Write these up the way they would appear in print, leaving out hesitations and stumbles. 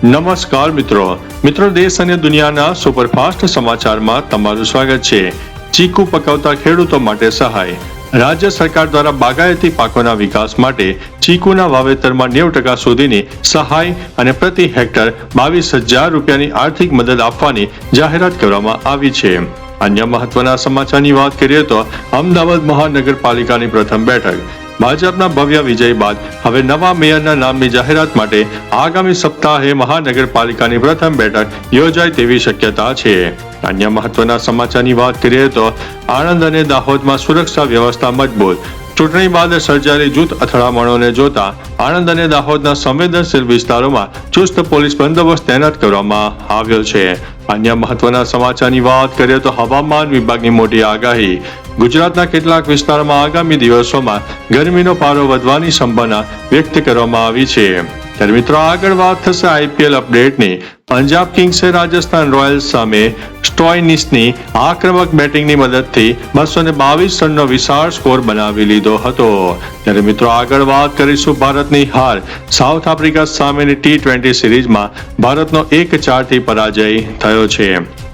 નમસ્કાર મિત્રો દેશ અને દુનિયાના સુપરફાસ્ટ સમાચારમાં તમારું સ્વાગત છે। ચીકુ પકવતા ખેડૂતો માટે સહાય। રાજ્ય સરકાર દ્વારા બાગાયતી પાકોના વિકાસ માટે ચીકુના વાવેતરમાં 90% સુધીની સહાય અને પ્રતિ હેક્ટર 22,000 રૂપિયાની આર્થિક મદદ આપવાની જાહેરાત કરવામાં આવી છે। અન્ય મહત્વના સમાચારની વાત કરીએ તો અમદાવાદ મહાનગરપાલિકાની પ્રથમ બેઠક। ભાજપના ભવ્ય વિજય બાદ હવે નવા મેયરના નામની જાહેરાત માટે આગામી સપ્તાહે મહાનગરપાલિકાની પ્રથમ બેઠક યોજાય તેવી શક્યતા છે। અન્ય મહત્વના સમાચારની વાત કરીએ તો આણંદ અને દાહોદમાં સુરક્ષા વ્યવસ્થા મજબૂત। ચૂંટણી બાદ સર્જાયેલી જૂથ અથડામણોને જોતા આણંદ અને દાહોદના સંવેદનશીલ વિસ્તારોમાં ચુસ્ત પોલીસ બંદોબસ્ત તૈનાત કરવામાં આવ્યો છે। અન્ય મહત્વના સમાચારની વાત કરીએ તો હવામાન વિભાગની મોટી આગાહી। ગુજરાતના કેટલાક વિસ્તારોમાં આગામી દિવસોમાં ગરમીનો પારો વધવાની સંભાવના વ્યક્ત કરવામાં આવી છે। ત્યારે મિત્રો આગળ વાત થશે આઈપીએલ અપડેટની। પંજાબ કિંગ્સે રાજસ્થાન રોયલ્સ સામે સ્ટોઇનિસની આક્રમક બેટિંગની મદદથી 222 રનનો વિશાળ સ્કોર બનાવી લીધો હતો। ત્યારે મિત્રો આગળ વાત કરીશું ભારતની હાર। સાઉથ આફ્રિકા સામેની T20 સિરીઝમાં ભારતનો 1-4થી પરાજય થયો છે।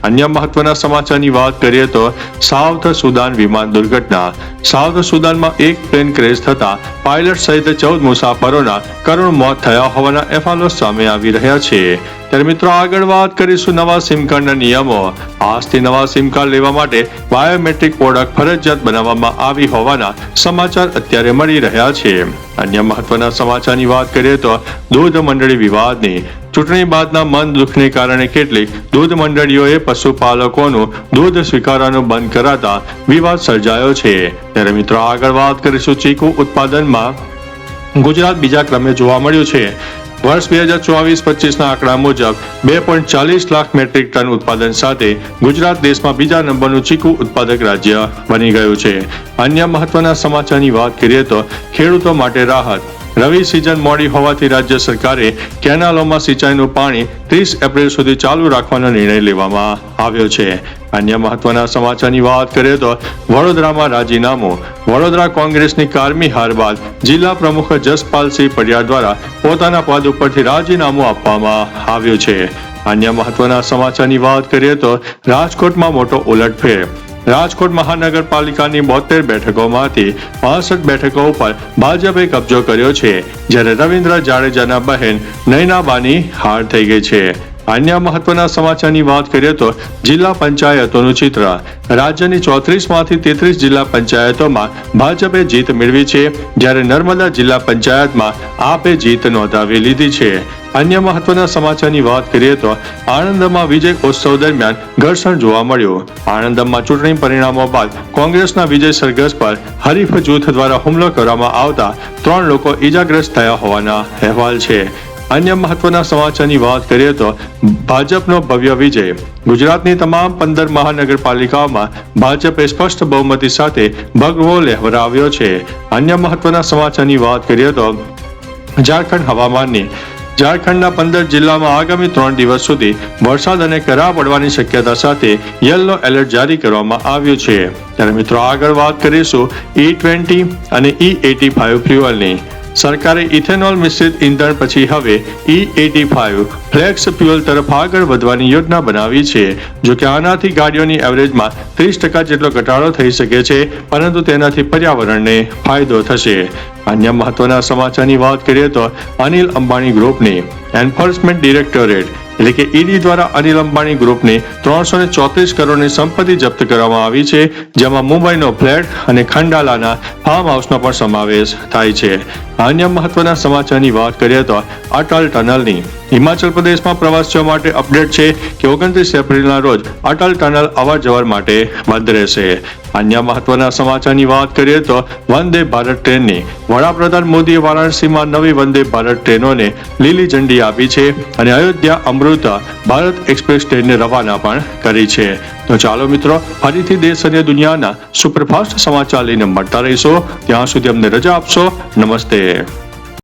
અન્ય મહત્વના સમાચારની વાત કરીએ તો સાઉથ સુદાન વિમાન દુર્ઘટના। સાઉથ સુદાનમાં એક પ્લેન ક્રેશ થતા પાયલટ સહિત 14 મુસાફરોના કરુણ મોત થયા હોવાના અહેવાલો સામે આવી રહ્યા છે। ત્યારે મિત્રો આગળ વાત કરીશું નવા સિમ કાર્ડના નિયમો। આજથી નવા સિમ કાર્ડ લેવા માટે બાયોમેટ્રિક ઓળખ ફરજિયાત બનાવવામાં આવી હોવાના સમાચાર અત્યારે મળી રહ્યા છે। અન્ય મહત્વના સમાચારની વાત કરીએ તો દૂધ મંડળી વિવાદની। ચૂંટણી બાદના મન દુઃખને કારણે કેટલીક દૂધ મંડળીઓએ પશુપાલકોનું દૂધ સ્વીકારવાનું બંધ કરાતા વિવાદ સર્જાયો છે। ત્યારે મિત્રો આગળ વાત કરીશું ચીકુ ઉત્પાદનમાં ગુજરાત બીજા ક્રમે જોવા મળ્યું છે। વર્ષ 2024-25ના આંકડા મુજબ 2.40 લાખ મેટ્રિક ટન ઉત્પાદન સાથે ગુજરાત દેશમાં બીજા નંબરનું ચીકુ ઉત્પાદક રાજ્ય બની ગયું છે। અન્ય મહત્વના સમાચારની વાત કરીએ તો ખેડૂતો માટે રાહત। રવિ સિઝન મોડી હોવાથી રાજ્ય સરકારે કેનાલોમાં સિંચાઈનું પાણી 30 એપ્રિલ સુધી ચાલુ રાખવાનો નિર્ણય લેવામાં આવ્યો છે। અન્ય મહત્વના સમાચારની વાત કરીએ તો વડોદરામાં રાજીનામું। વડોદરા કોંગ્રેસની કારમી હાર બાદ જિલ્લા પ્રમુખ જસપાલસિંહ પડિયાર દ્વારા પોતાના પદ ઉપરથી રાજીનામું આપવામાં આવ્યું છે। અન્ય મહત્વના સમાચારની વાત કરીએ તો રાજકોટમાં મોટો ઉલટફેર। રાજકોટ મહાનગરપાલિકાની 72 બેઠકોમાંથી 65 બેઠકો ઉપર ભાજપે કબજો કર્યો છે, જ્યારે રવિન્દ્ર જાડેજાના બહેન નયનાબાની હાર થઈ ગઈ છે। અન્ય મહત્વના સમાચારની વાત કરીએ તો જિલ્લા પંચાયતોનું ચિત્ર। રાજ્યની 34માંથી 33 જિલ્લા પંચાયતોમાં ભાજપે જીત મેળવી છે, જ્યારે નર્મદા જિલ્લા પંચાયતમાં આપે જીત નોંધાવી લીધી છે। અન્ય મહત્વના સમાચારની વાત કરીએ તો આણંદમાં વિજય ઉત્સવ દરમિયાન ઘર્ષણ જોવા મળ્યું। આણંદમાં ચૂંટણી પરિણામો બાદ કોંગ્રેસના વિજય સરઘસ પર હરીફ જૂથ દ્વારા હુમલો કરવામાં આવતા 3 લોકો ઈજાગ્રસ્ત થયા હોવાના અહેવાલ છે। અન્ય મહત્વના સમાચારની વાત કરીએ તો ભાજપનો ભવ્ય વિજય। ગુજરાતની તમામ 15 મહાનગરપાલિકાઓમાં ભાજપે સ્પષ્ટ બહુમતી સાથે ભગવો લહેરાવ્યો છે। અન્ય મહત્વના સમાચારની વાત કરીએ તો ઝારખંડ હવામાનની। ઝારખંડના 15 જિલ્લામાં આગામી 3 દિવસ સુધી વરસાદ અને કરા પડવાની શક્યતા સાથે યલો એલર્ટ જારી કરવામાં આવ્યું છે। ત્યારે મિત્રો આગળ વાત કરીશું E20 અને E85 ફ્યુઅલની। સરકારે ઇથેનોલ મિશ્રિત ઇંધણ પછી હવે E85 ફ્લેક્સ ફ્યુઅલ તરફ આગળ વધવાની યોજના બનાવી છે। જો કે આનાથી ગાડીઓની એવરેજમાં 30% જેટલો ઘટાડો થઈ શકે છે, પરંતુ તેનાથી પર્યાવરણને ફાયદો થશે। અન્ય મહત્વના સમાચારની વાત કરીએ તો અનિલ અંબાણી ગ્રુપની એન્ફોર્સમેન્ટ ડિરેક્ટોરેટ એટલે કે ઈડી દ્વારા અનિલ અંબાણી ગ્રુપની 334 કરોડની સંપત્તિ જપ્ત કરવામાં આવી છે, જેમાં મુંબઈનો ફ્લેટ અને ખંડાલાના ફાર્મ હાઉસનો પણ સમાવેશ થાય છે। અન્ય મહત્વના સમાચારની વાત કરીએ તો અટલ ટનલની। હિમાચલ પ્રદેશમાં પ્રવાસીઓ માટે અપડેટ છે કે 29 એપ્રિલના રોજ અટલ ટનલ અવર જવર માટે બંધ રહેશે। અન્ય મહત્વના સમાચારની વાત કરીએ તો વંદે ભારત ટ્રેનની। વડાપ્રધાન મોદીએ વારાણસીમાં નવી વંદે ભારત ટ્રેનોને લીલી ઝંડી આપી છે અને અયોધ્યા અમૃત ભારત એક્સપ્રેસ ટ્રેનને રવાના પણ કરી છે। તો ચાલો મિત્રો, ફરીથી દેશ અને દુનિયાના સુપરફાસ્ટ સમાચાર લઈને મળતા રહીશો। ત્યાં સુધી અમને રજા આપશો। નમસ્તે।